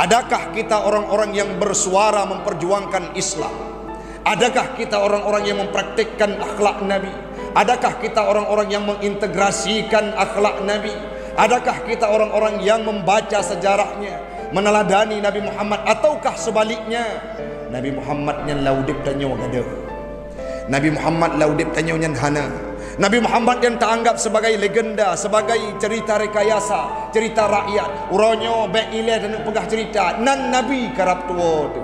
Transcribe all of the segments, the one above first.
Adakah kita orang-orang yang bersuara memperjuangkan Islam? Adakah kita orang-orang yang mempraktikkan akhlak Nabi? Adakah kita orang-orang yang mengintegrasikan akhlak Nabi? Adakah kita orang-orang yang membaca sejarahnya, meneladani Nabi Muhammad? Ataukah sebaliknya, Nabi Muhammad yang laudip tanya wagada, Nabi Muhammad laudip tanya yang hana, Nabi Muhammad yang teranggap sebagai legenda, sebagai cerita rekayasa, cerita rakyat. Uronyo baik ilah dan pegah cerita nan Nabi karap tua tu.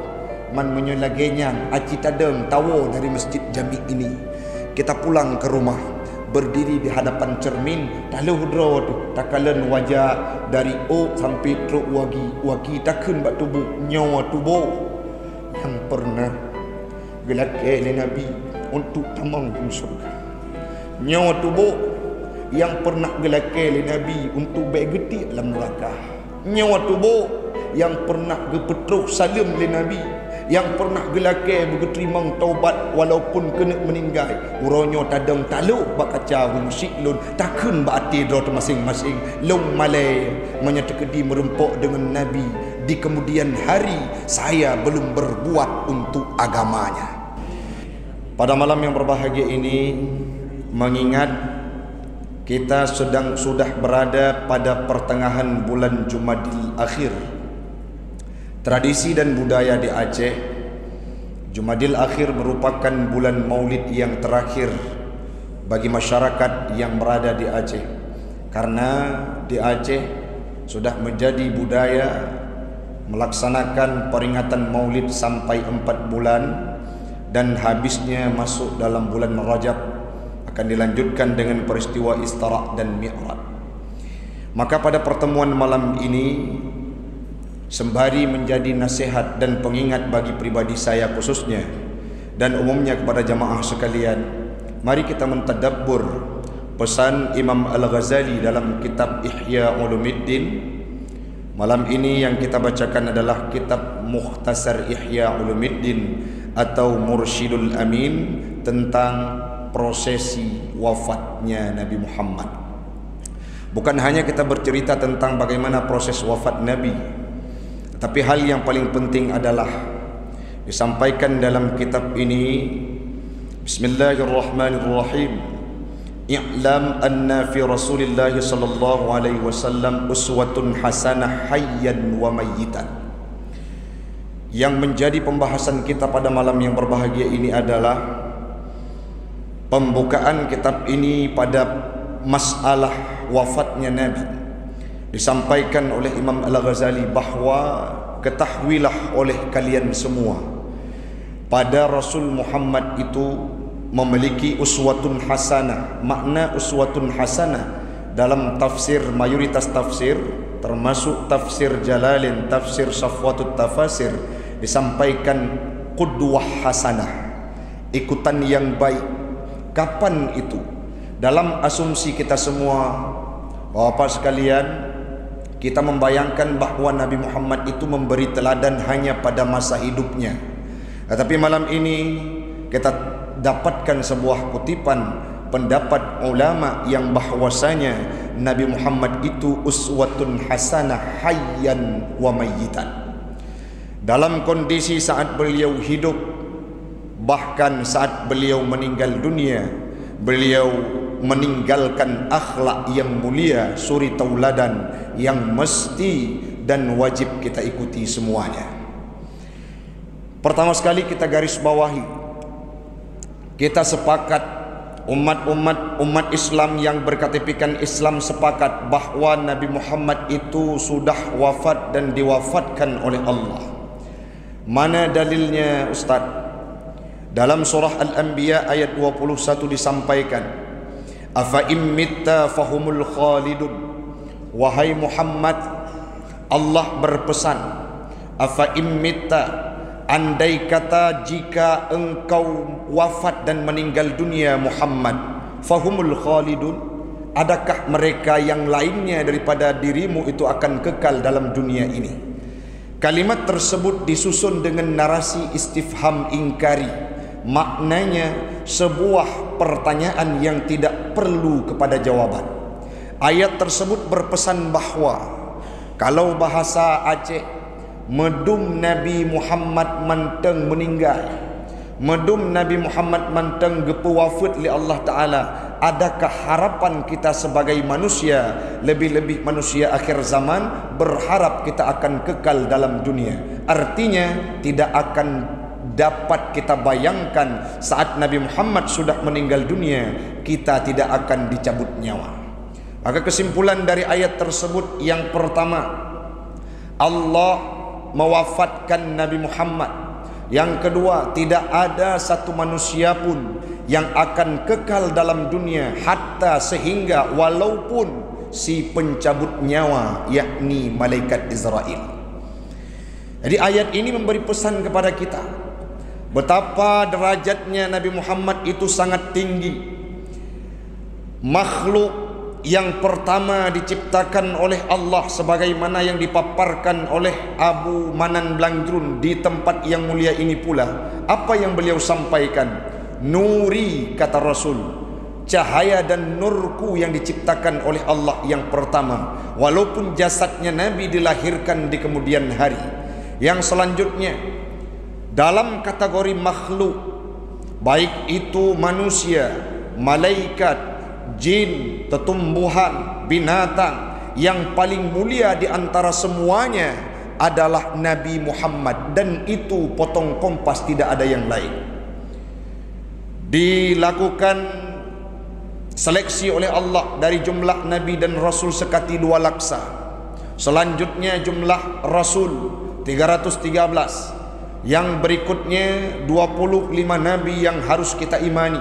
Man menyolagenya aci tadeng tawo dari masjid Jami ini. Kita pulang ke rumah, berdiri di hadapan cermin, talu hudro tu, takalan wajah dari o sampai truk wagi takun bak tubuh nyawa tubuh yang pernah gelak oleh Nabi untuk tamang di surga. Nyawa tubuh yang pernah gelakai oleh Nabi untuk baik getik dalam neraka. Nyawa tubuh yang pernah gepetruk salim oleh Nabi, yang pernah gelakai bergerimang taubat walaupun kena meninggal. Uronyo tadang taluk bakaca musik lun takun baati dot masing-masing long malai menyetekedi merempok dengan Nabi di kemudian hari saya belum berbuat untuk agamanya. Pada malam yang berbahagia ini, mengingat kita sudah berada pada pertengahan bulan Jumadil Akhir. Tradisi dan budaya di Aceh, Jumadil Akhir merupakan bulan Maulid yang terakhir bagi masyarakat yang berada di Aceh. Karena di Aceh sudah menjadi budaya melaksanakan peringatan Maulid sampai 4 bulan, dan habisnya masuk dalam bulan Rajab akan dilanjutkan dengan peristiwa Isra dan Mi'raj. Maka pada pertemuan malam ini, sembari menjadi nasihat dan pengingat bagi pribadi saya khususnya dan umumnya kepada jamaah sekalian, mari kita mentadabbur pesan Imam Al-Ghazali dalam kitab Ihya Ulumuddin. Malam ini yang kita bacakan adalah kitab Mukhtasar Ihya Ulumuddin atau Mursyidul Amin tentang prosesi wafatnya Nabi Muhammad. Bukan hanya kita bercerita tentang bagaimana proses wafat Nabi, tapi hal yang paling penting adalah disampaikan dalam kitab ini. Bismillahirrahmanirrahim. I'lam anna fi Rasulillah sallallahu alaihi wasallam uswatun hasanah hayyan wa mayyitan. Yang menjadi pembahasan kita pada malam yang berbahagia ini adalah pembukaan kitab ini pada masalah wafatnya Nabi. Disampaikan oleh Imam Al-Ghazali bahawa ketahuilah oleh kalian semua, pada Rasul Muhammad itu memiliki uswatun hasanah. Makna uswatun hasanah dalam tafsir, mayoritas tafsir termasuk tafsir Jalalain, tafsir Safwatut Tafasir, disampaikan qudwah hasanah, ikutan yang baik. Kapan itu? Dalam asumsi kita semua, Bapak sekalian, kita membayangkan bahawa Nabi Muhammad itu memberi teladan hanya pada masa hidupnya. Tetapi malam ini kita dapatkan sebuah kutipan pendapat ulama yang bahwasanya Nabi Muhammad itu uswatun hasanah hayyan wa mayyitan. Dalam kondisi saat beliau hidup, bahkan saat beliau meninggal dunia, beliau meninggalkan akhlak yang mulia, suri tauladan yang mesti dan wajib kita ikuti semuanya. Pertama sekali kita garis bawahi, kita sepakat, umat Islam yang berKTPkan Islam sepakat bahawa Nabi Muhammad itu sudah wafat dan diwafatkan oleh Allah. Mana dalilnya Ustaz? Dalam surah Al-Anbiya ayat 21 disampaikan, afa immitta fahumul khalidun. Wahai Muhammad, Allah berpesan, afa immitta, andai kata jika engkau wafat dan meninggal dunia Muhammad, fahumul khalidun, adakah mereka yang lainnya daripada dirimu itu akan kekal dalam dunia ini? Kalimat tersebut disusun dengan narasi istifham ingkari. Maknanya sebuah pertanyaan yang tidak perlu kepada jawaban. Ayat tersebut berpesan bahawa kalau bahasa Aceh, medum Nabi Muhammad manteng meninggal, medum Nabi Muhammad manteng gepu wafat li Allah Ta'ala, adakah harapan kita sebagai manusia, lebih-lebih manusia akhir zaman, berharap kita akan kekal dalam dunia? Artinya tidak akan dapat kita bayangkan saat Nabi Muhammad sudah meninggal dunia, kita tidak akan dicabut nyawa. Maka kesimpulan dari ayat tersebut, yang pertama, Allah mewafatkan Nabi Muhammad. Yang kedua, tidak ada satu manusia pun yang akan kekal dalam dunia hatta sehingga walaupun si pencabut nyawa, yakni malaikat Israel. Jadi ayat ini memberi pesan kepada kita betapa derajatnya Nabi Muhammad itu sangat tinggi. Makhluk yang pertama diciptakan oleh Allah, sebagaimana yang dipaparkan oleh Abu Manan Blangrun di tempat yang mulia ini pula. Apa yang beliau sampaikan? Nuri, kata Rasul, cahaya dan nurku yang diciptakan oleh Allah yang pertama, walaupun jasadnya Nabi dilahirkan di kemudian hari. Yang selanjutnya, dalam kategori makhluk, baik itu manusia, malaikat, jin, tetumbuhan, binatang, yang paling mulia di antara semuanya adalah Nabi Muhammad, dan itu potong kompas, tidak ada yang lain. Dilakukan seleksi oleh Allah dari jumlah Nabi dan Rasul sekati 2 laksa. Selanjutnya jumlah Rasul 313. Yang berikutnya 25 Nabi yang harus kita imani.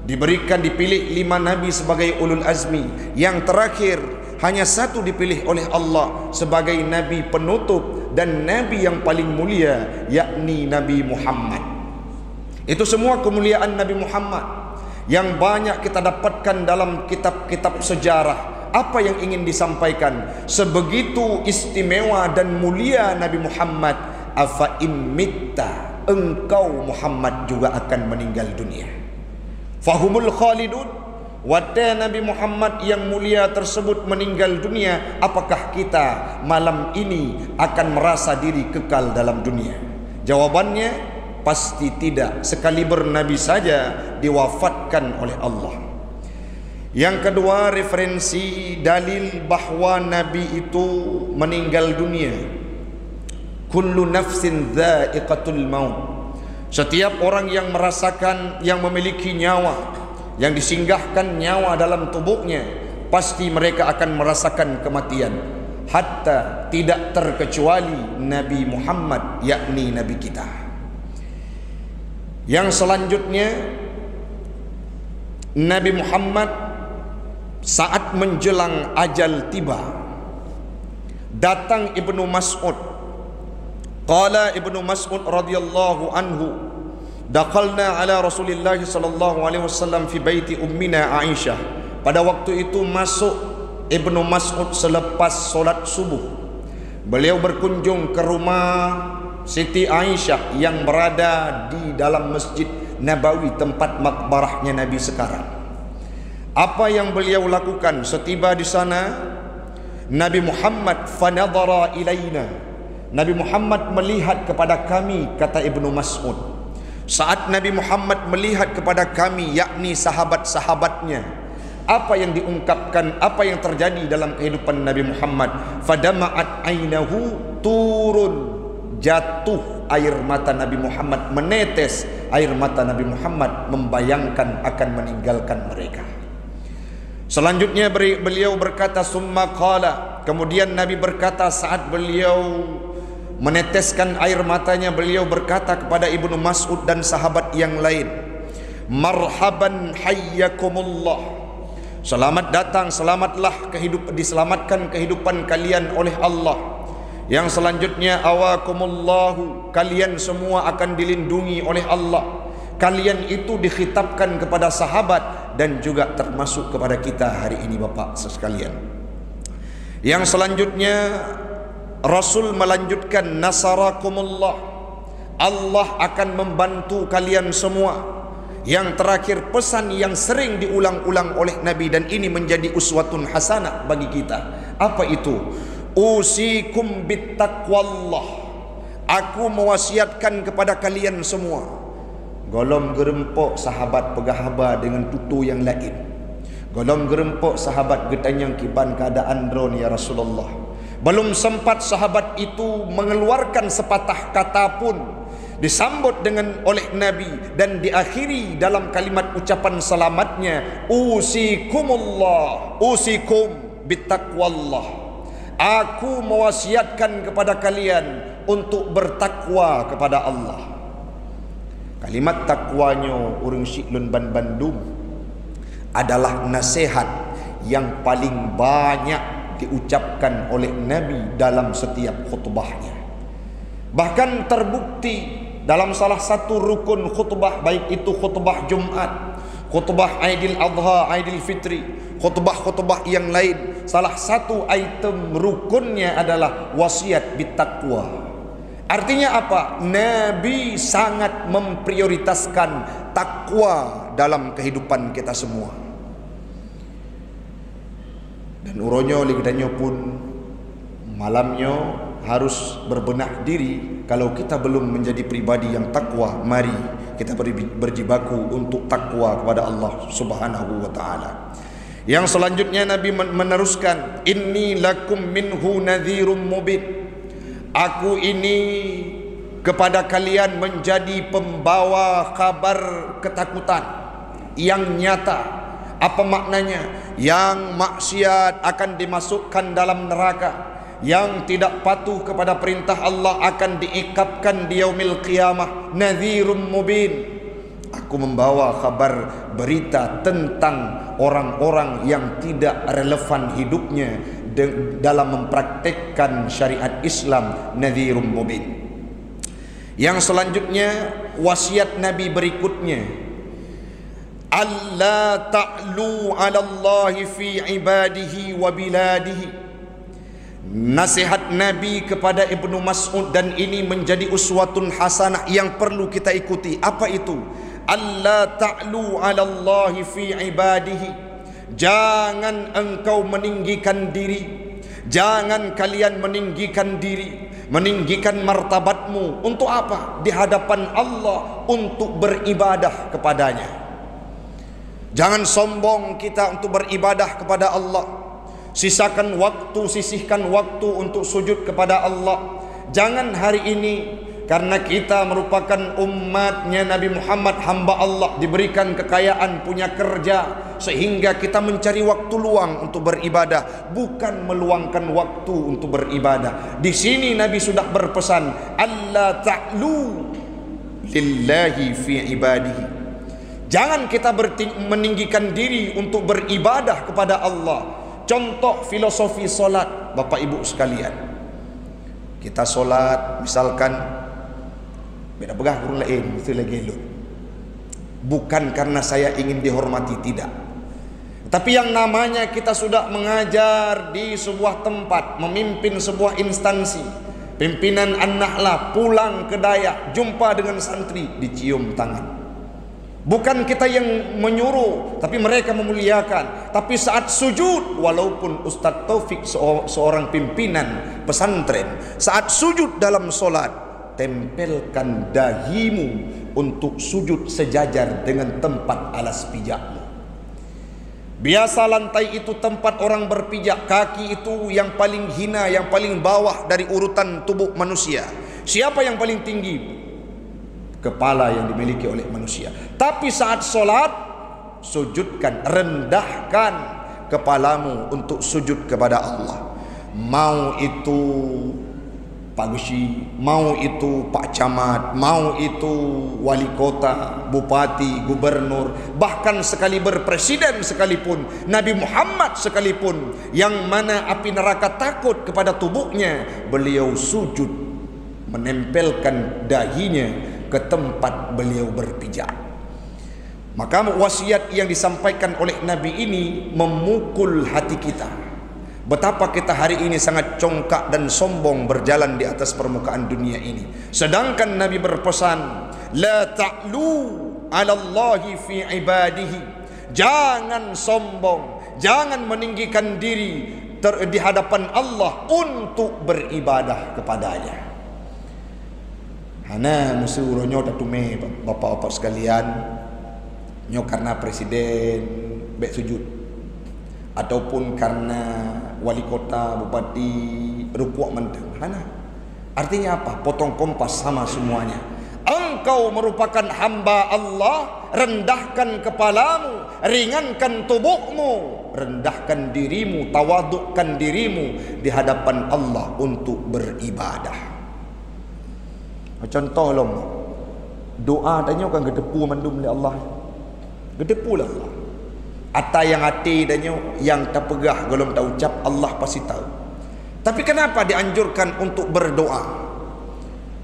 Dipilih 5 Nabi sebagai ulul azmi. Yang terakhir hanya 1 dipilih oleh Allah sebagai Nabi penutup dan Nabi yang paling mulia, yakni Nabi Muhammad. Itu semua kemuliaan Nabi Muhammad yang banyak kita dapatkan dalam kitab-kitab sejarah. Apa yang ingin disampaikan? Sebegitu istimewa dan mulia Nabi Muhammad, afa imitta, engkau Muhammad juga akan meninggal dunia. Fahumul khalidun, wata Nabi Muhammad yang mulia tersebut meninggal dunia, apakah kita malam ini akan merasa diri kekal dalam dunia? Jawabannya pasti tidak, sekaliber Nabi saja diwafatkan oleh Allah. Yang kedua, referensi dalil bahwa Nabi itu meninggal dunia. Kullu nafsin dha'iqatul maut. Setiap orang yang merasakan, yang memiliki nyawa, yang disinggahkan nyawa dalam tubuhnya, pasti mereka akan merasakan kematian. Hatta tidak terkecuali Nabi Muhammad, yakni Nabi kita. Yang selanjutnya, Nabi Muhammad saat menjelang ajal tiba, datang Ibnu Mas'ud. Qala Ibnu Mas'ud radhiyallahu anhu, dakhalna ala Rasulillah sallallahu alaihi wasallam fi baiti ummina Aisyah. Pada waktu itu masuk Ibnu Mas'ud selepas solat subuh. Beliau berkunjung ke rumah Siti Aisyah yang berada di dalam Masjid Nabawi, tempat makbarahnya Nabi sekarang. Apa yang beliau lakukan setiba di sana? Nabi Muhammad fanadhara ilaina, Nabi Muhammad melihat kepada kami, kata Ibnu Mas'ud. Saat Nabi Muhammad melihat kepada kami, yakni sahabat-sahabatnya, apa yang diungkapkan, apa yang terjadi dalam kehidupan Nabi Muhammad? Fadama'at ainahu, turun, jatuh air mata Nabi Muhammad, menetes air mata Nabi Muhammad, membayangkan akan meninggalkan mereka. Selanjutnya beliau berkata, summa qala, kemudian Nabi berkata saat beliau meneteskan air matanya, beliau berkata kepada Ibnu Mas'ud dan sahabat yang lain, marhaban hayyakumullah, selamat datang, selamatlah, diselamatkan kehidupan kalian oleh Allah. Yang selanjutnya, awakumullahu, kalian semua akan dilindungi oleh Allah. Kalian itu dikhitabkan kepada sahabat dan juga termasuk kepada kita hari ini, Bapak sekalian. Yang selanjutnya, Rasul melanjutkan, nasarakumullah, Allah akan membantu kalian semua. Yang terakhir, pesan yang sering diulang-ulang oleh Nabi, dan ini menjadi uswatun hasanah bagi kita. Apa itu? Usikum bittaqwallah, Aku mewasiatkan kepada kalian semua. Golom gerempok sahabat pegahaba dengan tutu yang lain. Golom gerempok sahabat getanyang kiban keadaan drone ya Rasulullah. Belum sempat sahabat itu mengeluarkan sepatah kata pun, disambut oleh Nabi dan diakhiri dalam kalimat ucapan selamatnya, usikumullah, usikum bittaqwallah. Aku mewasiatkan kepada kalian untuk bertakwa kepada Allah. Kalimat takwanya urang Syiklun Bandung adalah nasihat yang paling banyak diucapkan oleh Nabi dalam setiap khutbahnya. Bahkan terbukti dalam salah satu rukun khutbah, baik itu khutbah Jumat, khutbah Aidil Adha, Aidil Fitri, khutbah-khutbah yang lain, salah satu item rukunnya adalah wasiat bittaqwa. Artinya apa? Nabi sangat memprioritaskan takwa dalam kehidupan kita semua. Dan uronyo ligdanyo pun malamnya harus berbenah diri. Kalau kita belum menjadi pribadi yang takwa, mari kita berjibaku untuk takwa kepada Allah Subhanahu wa taala. Yang selanjutnya Nabi meneruskan, inni lakum minhu nadhirum mubin. Aku ini kepada kalian menjadi pembawa kabar ketakutan yang nyata. Apa maknanya? Yang maksiat akan dimasukkan dalam neraka, yang tidak patuh kepada perintah Allah akan diikapkan di yaumil qiyamah. Nadhirum mubin. Aku membawa kabar berita tentang orang-orang yang tidak relevan hidupnya dalam mempraktekkan syariat Islam. Nadhirum mubin. Yang selanjutnya wasiat Nabi berikutnya, alla ta'lu 'ala Allah fi ibadihi wa biladihi. Nasihat Nabi kepada Ibnu Mas'ud, dan ini menjadi uswatun hasanah yang perlu kita ikuti. Apa itu? Alla ta'lu 'ala Allah fi ibadihi. Jangan engkau meninggikan diri, jangan kalian meninggikan diri, meninggikan martabatmu. Untuk apa? Di hadapan Allah, untuk beribadah kepadanya. Jangan sombong kita untuk beribadah kepada Allah. Sisihkan waktu untuk sujud kepada Allah. Jangan hari ini, karena kita merupakan umatnya Nabi Muhammad, hamba Allah, diberikan kekayaan, punya kerja, sehingga kita mencari waktu luang untuk beribadah, bukan meluangkan waktu untuk beribadah. Di sini Nabi sudah berpesan, alla ta'lu lillahi fi ibadihi. Jangan kita meninggikan diri untuk beribadah kepada Allah. Contoh filosofi solat, Bapak Ibu sekalian. Kita solat, misalkan beda pegah kurang lain, itu lagi lu. Bukan karena saya ingin dihormati, tidak. Tapi yang namanya kita sudah mengajar di sebuah tempat, memimpin sebuah instansi, pimpinan An-Nahlah, pulang ke Dayak, jumpa dengan santri, dicium tangan. Bukan kita yang menyuruh, tapi mereka memuliakan. Tapi saat sujud, walaupun Ustadz Taufik seorang pimpinan pesantren, saat sujud dalam solat, tempelkan dahimu untuk sujud sejajar dengan tempat alas pijakmu. Biasa lantai itu tempat orang berpijak. Kaki itu yang paling hina, yang paling bawah dari urutan tubuh manusia. Siapa yang paling tinggi? Kepala yang dimiliki oleh manusia. Tapi saat solat, sujudkan, rendahkan kepalamu untuk sujud kepada Allah. Mau itu Pak Gusi, mau itu Pak Camat, mau itu wali kota, bupati, gubernur, bahkan sekaliber presiden sekalipun, Nabi Muhammad sekalipun, yang mana api neraka takut kepada tubuhnya, beliau sujud menempelkan dahinya ke tempat beliau berpijak. Maka wasiat yang disampaikan oleh Nabi ini memukul hati kita. Betapa kita hari ini sangat congkak dan sombong berjalan di atas permukaan dunia ini. Sedangkan Nabi berpesan, la ta'lu 'ala Allahi fi ibadihi. Jangan sombong, jangan meninggikan diri di hadapan Allah untuk beribadah kepadanya. Hana musuhnya tak tume bapak-bapak sekalian, nyo karena presiden bek sujud ataupun karena wali kota, bupati rupuak menteng. Hana. Artinya apa? Potong kompas sama semuanya. Engkau merupakan hamba Allah, rendahkan kepalamu, ringankan tubuhmu, rendahkan dirimu, tawadukkan dirimu di hadapan Allah untuk beribadah. Contoh lom, doa tanya kan gedepu mandum oleh Allah, gedepu lah Allah. Ata yang hati tanya yang tak pegah golong tak ucap Allah pasti tahu. Tapi kenapa dianjurkan untuk berdoa?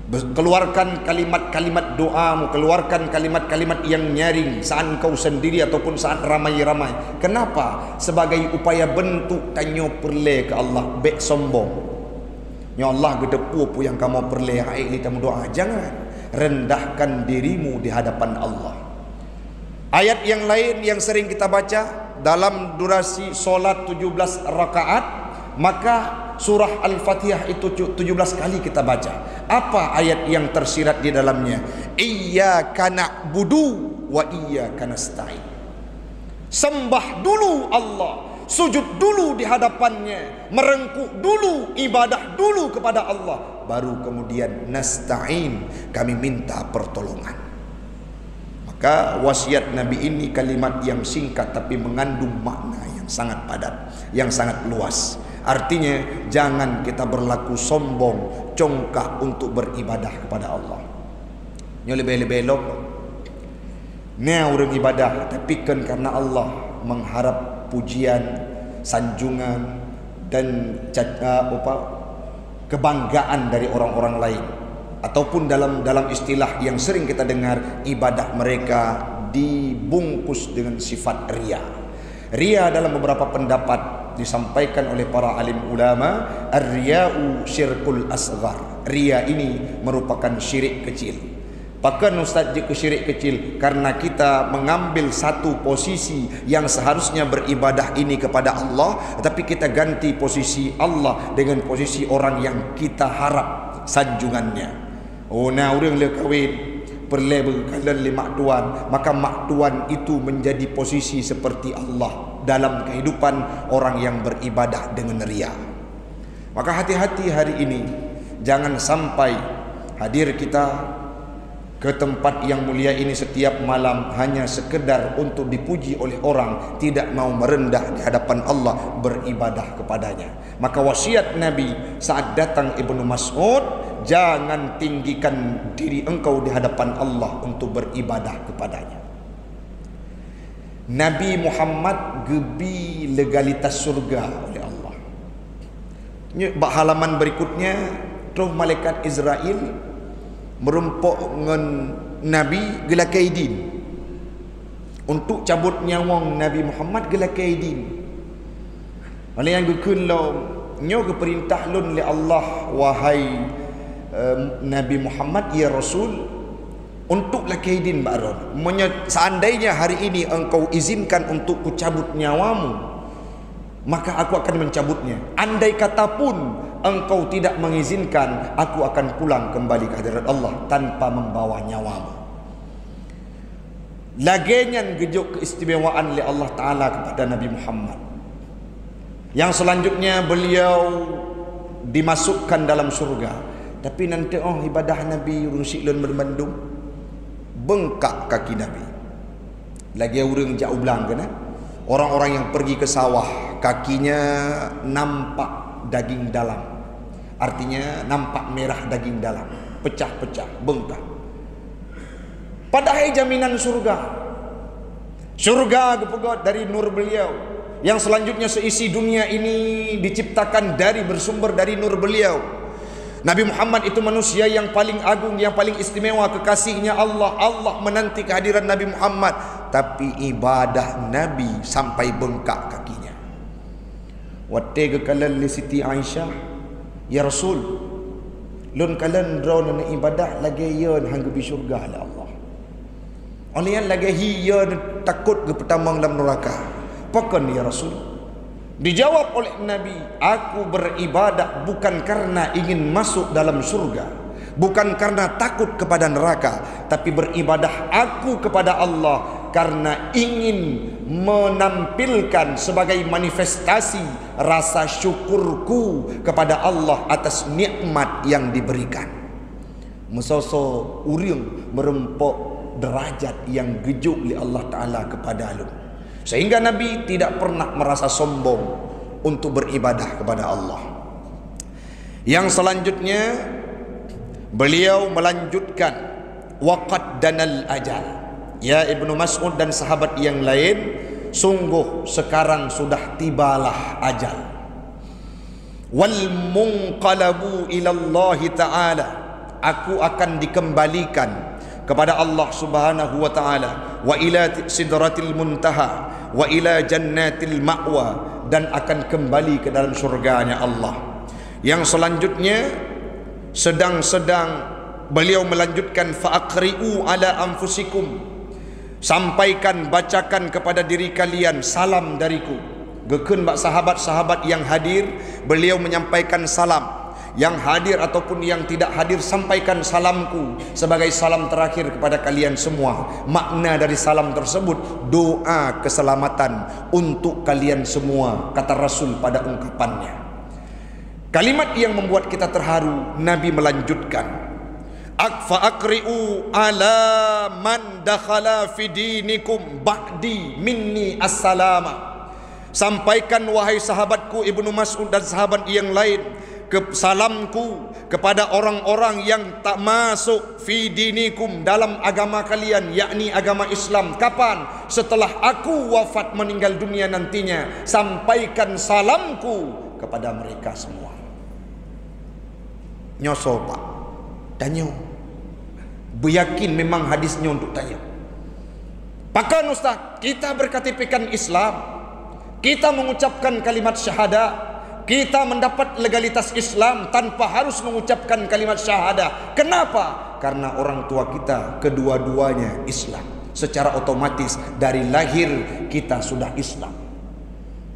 Keluarkan kalimat-kalimat doamu, keluarkan kalimat-kalimat yang nyaring saat kau sendiri ataupun saat ramai-ramai. Kenapa? Sebagai upaya bentuk tanyo perle ke Allah, bek sombong. Ya Allah gedepu apa yang kamu perle hai li tamu doa. Jangan, rendahkan dirimu di hadapan Allah. Ayat yang lain yang sering kita baca dalam durasi solat 17 rakaat, maka surah Al-Fatihah itu 17 kali kita baca. Apa ayat yang tersirat di dalamnya? Iyyaka na'budu wa iyyaka nasta'in. Sembah dulu Allah, sujud dulu di hadapannya, merengkuk dulu, ibadah dulu kepada Allah, baru kemudian nasta'in, kami minta pertolongan. Maka wasiat Nabi ini kalimat yang singkat tapi mengandung makna yang sangat padat, yang sangat luas. Artinya jangan kita berlaku sombong, congkak untuk beribadah kepada Allah. Nyo lebih-lebih elok ni orang ibadah tapi kan karena Allah mengharap pujian, sanjungan dan kebanggaan dari orang-orang lain, ataupun dalam istilah yang sering kita dengar, ibadah mereka dibungkus dengan sifat riya. Riya dalam beberapa pendapat disampaikan oleh para alim ulama, ar-riya'u syirkul asghar. Riya ini merupakan syirik kecil. Bahkan Ustaz jika syirik kecil karena kita mengambil satu posisi yang seharusnya beribadah ini kepada Allah, tapi kita ganti posisi Allah dengan posisi orang yang kita harap sanjungannya. Oh, nah orang le kahwin perle berkalan le mak tuan, maka mak tuan itu menjadi posisi seperti Allah dalam kehidupan orang yang beribadah dengan riya. Maka hati-hati hari ini, jangan sampai hadir kita ke tempat yang mulia ini setiap malam hanya sekedar untuk dipuji oleh orang, tidak mau merendah di hadapan Allah, beribadah kepadanya. Maka wasiat Nabi saat datang Ibnu Mas'ud, jangan tinggikan diri engkau di hadapan Allah untuk beribadah kepadanya. Nabi Muhammad gebi legalitas surga oleh Allah. Bak halaman berikutnya, roh malaikat Israel merumpok dengan Nabi gelakai din untuk cabut nyawang Nabi Muhammad gelakai din. Oleh yang gekun lo nyo ke perintah lun li Allah, wahai Nabi Muhammad ya Rasul, untuk lakai din baron. Seandainya hari ini engkau izinkan untuk ku cabut nyawamu, maka aku akan mencabutnya. Andai kata pun engkau tidak mengizinkan, aku akan pulang kembali ke hadirat Allah tanpa membawa nyawamu. Lagenyan gejuk keistimewaan oleh Allah Ta'ala kepada Nabi Muhammad. Yang selanjutnya beliau dimasukkan dalam surga. Tapi nanti ibadah Nabi rusik lun berbandung, bengkak kaki Nabi. Lagi orang jauh belang kan? Orang-orang yang pergi ke sawah, kakinya nampak daging dalam, artinya nampak merah daging dalam, pecah-pecah, bengkak. Padahal jaminan surga kepegot dari nur beliau. Yang selanjutnya seisi dunia ini diciptakan bersumber dari nur beliau. Nabi Muhammad itu manusia yang paling agung, yang paling istimewa, kekasihnya Allah. Allah menanti kehadiran Nabi Muhammad, tapi ibadah Nabi sampai bengkak kakinya. Watte kekalan li Siti Aisyah, ya Rasul, lun kalan drone ibadah lagi yeun hang ke syurga la Allah. Oleh yang lagi yeun takut ke petamang dalam neraka. Pakan ya Rasul? Dijawab oleh Nabi, aku beribadah bukan karena ingin masuk dalam surga, bukan karena takut kepada neraka, tapi beribadah aku kepada Allah karena ingin menampilkan sebagai manifestasi rasa syukurku kepada Allah atas nikmat yang diberikan. Mesoso urang merempok derajat yang gejuk oleh Allah Ta'ala kepada lu, sehingga Nabi tidak pernah merasa sombong untuk beribadah kepada Allah. Yang selanjutnya beliau melanjutkan waqad danal ajal. Ya Ibnu Mas'ud dan sahabat yang lain, sungguh sekarang sudah tibalah ajal. Wal munqalabu ila Allah Ta'ala, aku akan dikembalikan kepada Allah Subhanahu wa taala, wa ila sidratil muntaha wa ila jannatil ma'wa, dan akan kembali ke dalam surganya Allah. Yang selanjutnya sedang beliau melanjutkan fa'aqri'u ala anfusikum, sampaikan, bacakan kepada diri kalian salam dariku. Gekeun bak sahabat-sahabat yang hadir, beliau menyampaikan salam. Yang hadir ataupun yang tidak hadir, sampaikan salamku sebagai salam terakhir kepada kalian semua. Makna dari salam tersebut doa keselamatan untuk kalian semua, kata Rasul pada ungkapannya. Kalimat yang membuat kita terharu, Nabi melanjutkan, fa'aqri'u ala man dakhala fi dinikum ba'di minni assalama. Sampaikan wahai sahabatku Ibnu Mas'ud dan sahabat yang lain, salamku kepada orang-orang yang tak masuk fi dinikum, dalam agama kalian, yakni agama Islam. Kapan? Setelah aku wafat meninggal dunia nantinya, sampaikan salamku kepada mereka semua. Nyoso pak, tanya, beryakin memang hadisnya untuk tanya. Pakan Ustaz, kita berKTPkan Islam, kita mengucapkan kalimat syahadah, kita mendapat legalitas Islam tanpa harus mengucapkan kalimat syahadah. Kenapa? Karena orang tua kita kedua-duanya Islam. Secara otomatis dari lahir kita sudah Islam.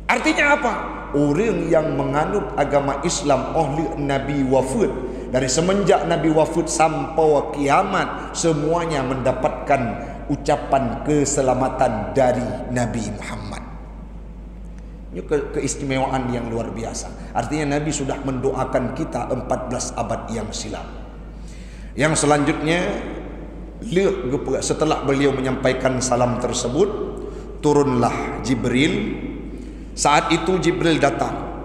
Artinya apa? Orang yang menganut agama Islam oleh Nabi wafat, dari semenjak Nabi wafat sampai kiamat, semuanya mendapatkan ucapan keselamatan dari Nabi Muhammad. Ini keistimewaan yang luar biasa. Artinya Nabi sudah mendoakan kita 14 abad yang silam. Yang selanjutnya, setelah beliau menyampaikan salam tersebut, turunlah Jibril. Saat itu Jibril datang.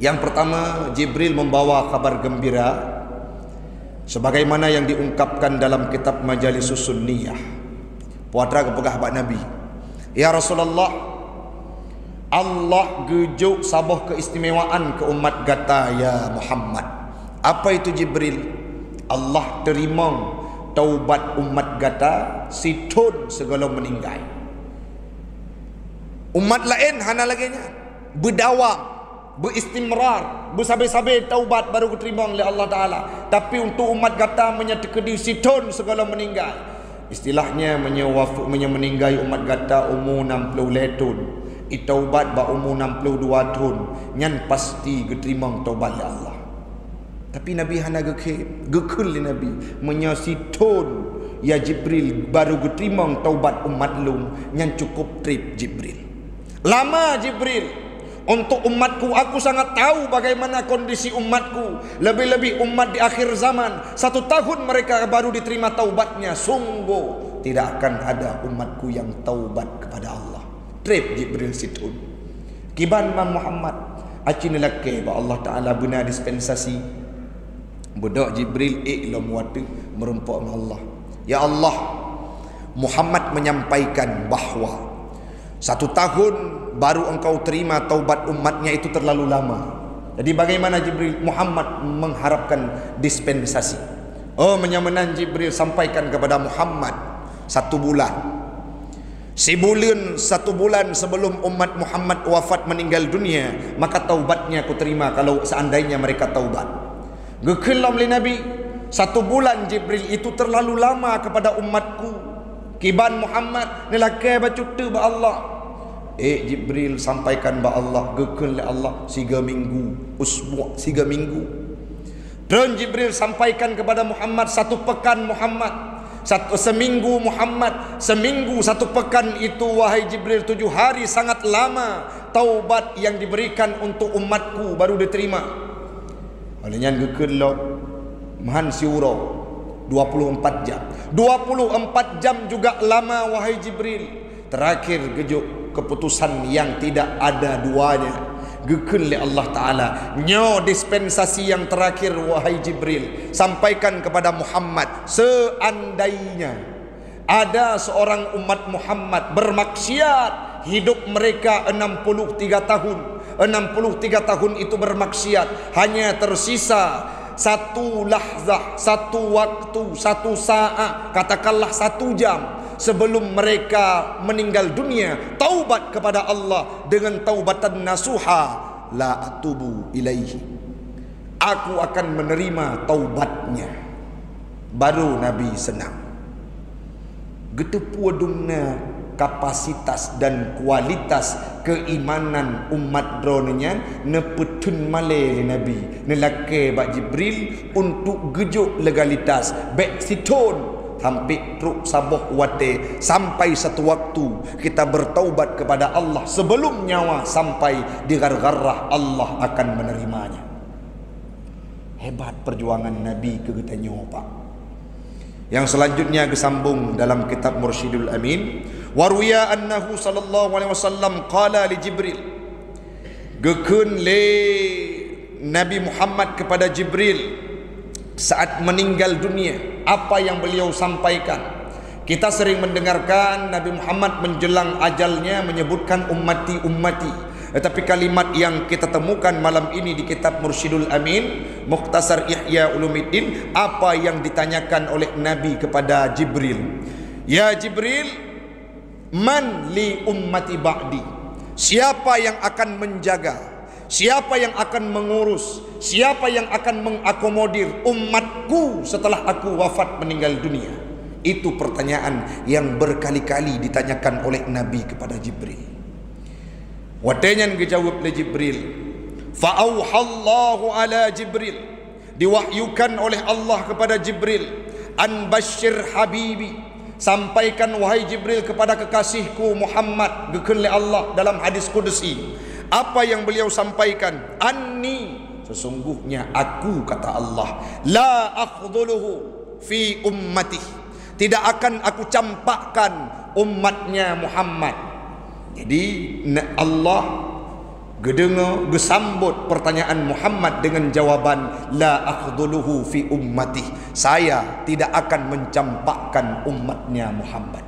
Yang pertama, Jibril membawa kabar gembira sebagaimana yang diungkapkan dalam kitab Majalisus Sunniyah. Puatra kepegah bak Nabi, ya Rasulullah, Allah gejuk sabah keistimewaan ke umat gata ya Muhammad. Apa itu Jibril? Allah terima taubat umat gata situn segala meninggal. Umat lain hana lagi nya berdawam, beristimrar, bersabar-sabar taubat baru diterima oleh Allah Ta'ala. Tapi untuk umat gata menyatakan situn segala meninggal. Istilahnya meninggal umat gata umur 60 tahun, itaubat ba umur 62 tahun, nyan pasti diterima taubat oleh Allah. Tapi Nabi hana gekul Nabi menyasitun ya Jibril baru diterima taubat umat lu, nyan cukup trip Jibril. Lama Jibril untuk umatku, aku sangat tahu bagaimana kondisi umatku, lebih-lebih umat di akhir zaman. 1 tahun mereka baru diterima taubatnya. Sungguh tidak akan ada umatku yang taubat kepada Allah. Trip Jibril situn. Kiban Muhammad acinilake ba Allah Ta'ala benar dispensasi. Budak Jibril iklam watu merempok dengan Allah. Ya Allah, Muhammad menyampaikan bahawa 1 tahun baru engkau terima taubat umatnya itu terlalu lama. Jadi bagaimana Jibril? Muhammad mengharapkan dispensasi. Oh, menyamanan Jibril sampaikan kepada Muhammad 1 bulan. Sebulan 1 bulan sebelum umat Muhammad wafat meninggal dunia, maka taubatnya aku terima kalau seandainya mereka taubat. Gekelam li Nabi, 1 bulan Jibril itu terlalu lama kepada umatku. Kiban Muhammad nelakai bacutu ba Allah. Jibril sampaikan ba Allah, gekun le Allah 3 minggu, usbu' 3 minggu. Dan Jibril sampaikan kepada Muhammad, 1 pekan Muhammad, seminggu Muhammad, seminggu 1 pekan itu wahai Jibril, 7 hari sangat lama. Taubat yang diberikan untuk umatku baru diterima. Olehnya gekelok mahan siuro 24 jam. 24 jam juga lama wahai Jibril. Terakhir gejuk keputusan yang tidak ada duanya. Gekun oleh Allah Ta'ala. Nyo dispensasi yang terakhir wahai Jibril, sampaikan kepada Muhammad, seandainya ada seorang umat Muhammad bermaksiat, hidup mereka 63 tahun. 63 tahun itu bermaksiat, hanya tersisa 1 lahzah, 1 waktu, 1 saat, katakanlah 1 jam sebelum mereka meninggal dunia, taubat kepada Allah dengan taubatan nasuha, la atubu ilaihi, aku akan menerima taubatnya. Baru Nabi senang. Getepu adungna kapasitas dan kualitas keimanan umat dronenya nepetun male Nabi nelake bak Jibril untuk gejuk legalitas bek siton hampir truk saboh wate sampai satu waktu kita bertaubat kepada Allah sebelum nyawa sampai di gargarah, Allah akan menerimanya. Hebat perjuangan Nabi ke kita Pak. Yang selanjutnya kesambung dalam kitab Mursyidul Amin, waruya annahu sallallahu alaihi wasallam qala li Jibril, gekun le Nabi Muhammad kepada Jibril saat meninggal dunia, apa yang beliau sampaikan. Kita sering mendengarkan Nabi Muhammad menjelang ajalnya menyebutkan ummati ummati. Tetapi kalimat yang kita temukan malam ini di kitab Mursyidul Amin, Mukhtasar Ihya Ulumuddin, apa yang ditanyakan oleh Nabi kepada Jibril. Ya Jibril, man li ummati ba'di, siapa yang akan menjaga, siapa yang akan mengurus, siapa yang akan mengakomodir umatku setelah aku wafat meninggal dunia? Itu pertanyaan yang berkali-kali ditanyakan oleh Nabi kepada Jibril. Watenya dijawab oleh Jibril. Fa'auhallahu ala Jibril, diwahyukan oleh Allah kepada Jibril, an basyir habibi, sampaikan wahai Jibril kepada kekasihku Muhammad, gekun oleh Allah dalam hadis qudsi. Apa yang beliau sampaikan? Anni, sesungguhnya aku, kata Allah, la akhdhuluhu fi ummati, tidak akan aku campakkan umatnya Muhammad. Jadi Allah gedengo gesambut pertanyaan Muhammad dengan jawaban la akhdhuluhu fi ummati, saya tidak akan mencampakkan umatnya Muhammad.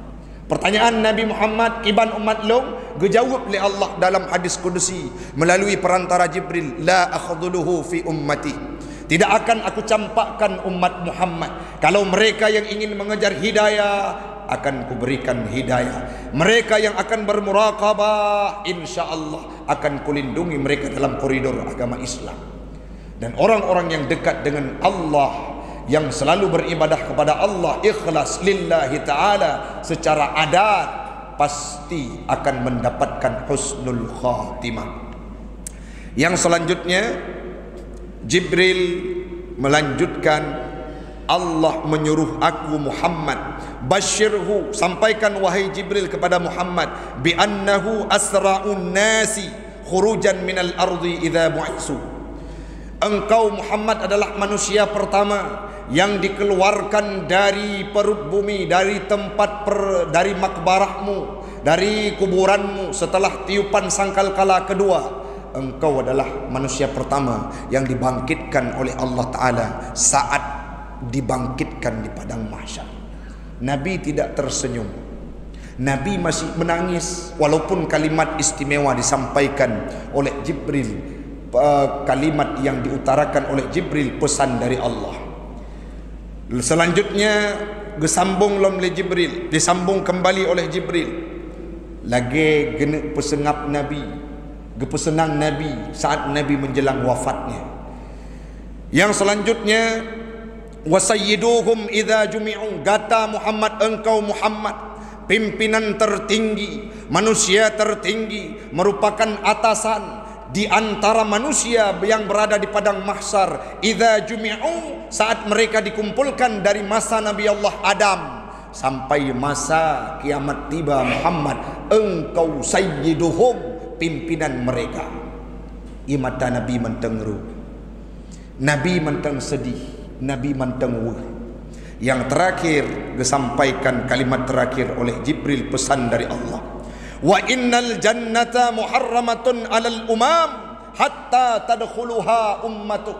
Pertanyaan Nabi Muhammad kiban umat long dijawab oleh Allah dalam hadis qudsi melalui perantara Jibril, la akhdhuluhu fi ummati, tidak akan aku campakkan umat Muhammad. Kalau mereka yang ingin mengejar hidayah, akan kuberikan hidayah. Mereka yang akan bermuraqabah, insyaallah akan kulindungi mereka dalam koridor agama Islam. Dan orang-orang yang dekat dengan Allah, yang selalu beribadah kepada Allah ikhlas lillahi ta'ala secara adat, pasti akan mendapatkan husnul khatimah. Yang selanjutnya Jibril melanjutkan, Allah menyuruh aku Muhammad, basyirhu, sampaikan wahai Jibril kepada Muhammad, bi annahu asra'un nasi khurujan minal ardi idza bu'isu, engkau Muhammad adalah manusia pertama yang dikeluarkan dari perut bumi, dari tempat dari makbarahmu, dari kuburanmu setelah tiupan sangkakala kedua. Engkau adalah manusia pertama yang dibangkitkan oleh Allah Ta'ala saat dibangkitkan di padang mahsyar. Nabi tidak tersenyum, Nabi masih menangis walaupun kalimat istimewa disampaikan oleh Jibril, kalimat yang diutarakan oleh Jibril, pesan dari Allah. Selanjutnya gesambung oleh Jibril, disambung kembali oleh Jibril lagi genek pesengap Nabi, gepesenang Nabi saat Nabi menjelang wafatnya. Yang selanjutnya, wasayyiduhum idza jumi'u, kata Muhammad, engkau Muhammad pimpinan tertinggi, manusia tertinggi, merupakan atasan di antara manusia yang berada di padang mahsyar, idza jumi'u, saat mereka dikumpulkan dari masa Nabi Allah Adam sampai masa kiamat tiba, Muhammad, engkau sayyiduhum, pimpinan mereka. Imata Nabi menteng ru, Nabi menteng sedih, Nabi menteng wuh. Yang terakhir disampaikan kalimat terakhir oleh Jibril, pesan dari Allah, wa innal jannata muharramatun alal umam hatta tadkhuluha ummatuk.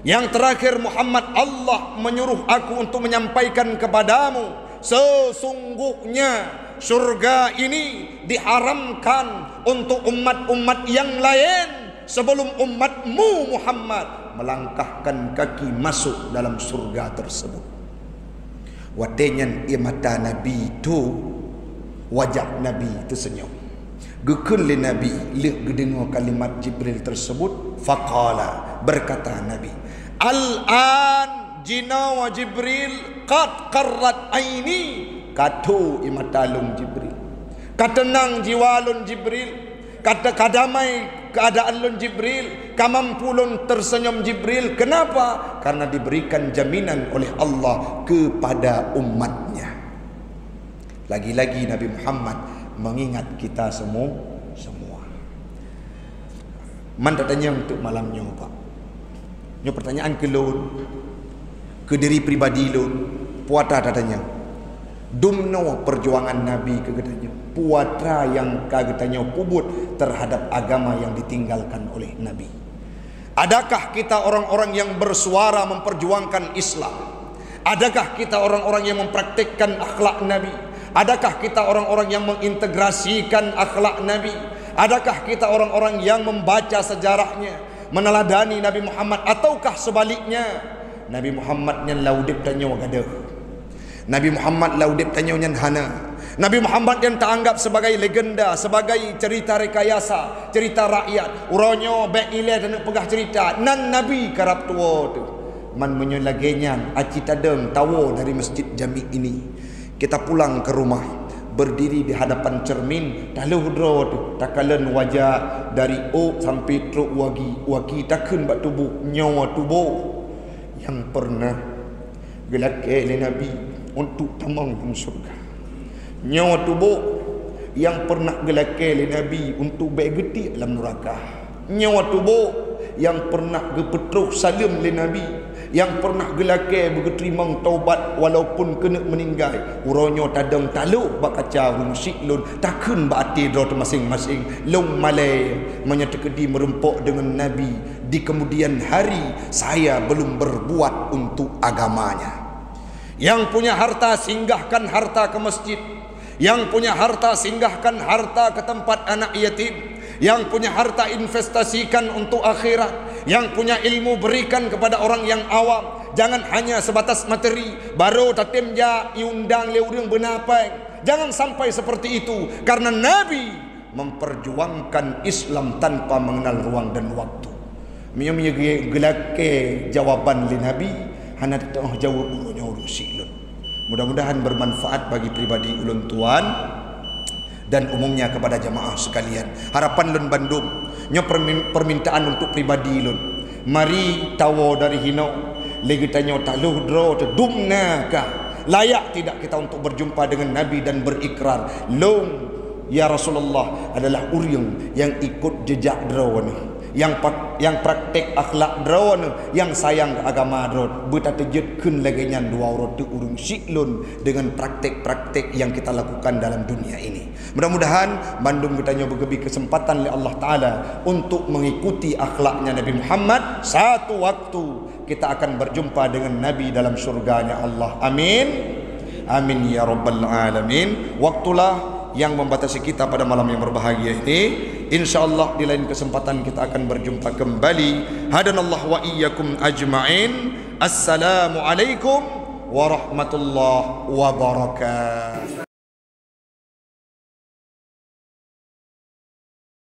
Yang terakhir Muhammad, Allah menyuruh aku untuk menyampaikan kepadamu, sesungguhnya surga ini diharamkan untuk umat-umat yang lain sebelum umatmu Muhammad melangkahkan kaki masuk dalam surga tersebut. Wadenyan imata Nabi itu, wajah Nabi tersenyum. Gekun le Nabi lihat gedengar kalimat Jibril tersebut. Faqala, berkata Nabi, al-an jina wa Jibril qad qarrat aini. Katu imatalung Jibril, katenang jiwalun Jibril, kata kadamai keadaan lun Jibril, kamampulun tersenyum Jibril. Kenapa? Karena diberikan jaminan oleh Allah kepada umatnya. Lagi-lagi Nabi Muhammad mengingat kita semua. Man tanya untuk malamnya Pak, ini pertanyaan ke lun, ke diri pribadi lun, puata tanya dumno perjuangan Nabi kegetanya, puatra yang kagetanya pubut terhadap agama yang ditinggalkan oleh Nabi. Adakah kita orang-orang yang bersuara memperjuangkan Islam? Adakah kita orang-orang yang mempraktikkan akhlak Nabi? Adakah kita orang-orang yang mengintegrasikan akhlak Nabi? Adakah kita orang-orang yang membaca sejarahnya, meneladani Nabi Muhammad? Ataukah sebaliknya, Nabi Muhammad yang laudip tanya wagadah, Nabi Muhammad laudip tanya nyan hana, Nabi Muhammad yang teranggap sebagai legenda, sebagai cerita rekayasa, cerita rakyat. Uronyo bek ile dan pegah cerita nan Nabi karap tua tu. Man menyolagenyan aci tadeng tawo dari masjid jami ini. Kita pulang ke rumah, berdiri di hadapan cermin, taluh dro tu, takalan wajah dari o sampai truk wagi takun bak tubuh nyawa tubuh yang pernah gelak oleh Nabi untuk tamang dalam surga. Nyawa tubuh yang pernah gelakai oleh Nabi untuk baik geti dalam neraka. Nyawa tubuh yang pernah gepetruh salim oleh Nabi, yang pernah gelakai bergeterimang taubat walaupun kena meninggal. Uronyo tadang taluk bakaca rungsik lun takun baati dro masing-masing long malai menyetekedi merempok dengan Nabi. Di kemudian hari saya belum berbuat untuk agamanya. Yang punya harta singgahkan harta ke masjid, yang punya harta singgahkan harta ke tempat anak yatim, yang punya harta investasikan untuk akhirat, yang punya ilmu berikan kepada orang yang awam. Jangan hanya sebatas materi, baru tatim ja iundang leudeng benapang. Jangan sampai seperti itu, karena Nabi memperjuangkan Islam tanpa mengenal ruang dan waktu. Miye gelake jawaban li Nabi hana tengah jawab urunya urusi ulun. Mudah-mudahan bermanfaat bagi pribadi ulun tuan dan umumnya kepada jamaah sekalian. Harapan lun Bandung nyo permintaan untuk pribadi lun, mari tawo dari hinau lagi tanyo taluh dro dumna ka layak tidak kita untuk berjumpa dengan Nabi dan berikrar long ya Rasulullah adalah orang yang ikut jejak dro yang praktek akhlak drone, yang sayang agama drone. Beta terjudkan lagi nyan dua orang tu urung siklun dengan praktek-praktek yang kita lakukan dalam dunia ini. Mudah-mudahan Bandung kita nyoba bergebi kesempatan oleh Allah Ta'ala untuk mengikuti akhlaknya Nabi Muhammad. Satu waktu kita akan berjumpa dengan Nabi dalam surganya Allah. Amin. Amin ya Rabbal Alamin. Waktulah yang membatasi kita pada malam yang berbahagia ini. InsyaAllah di lain kesempatan kita akan berjumpa kembali. Hadanallah wa iyyakum ajma'in. Assalamualaikum warahmatullahi wabarakatuh.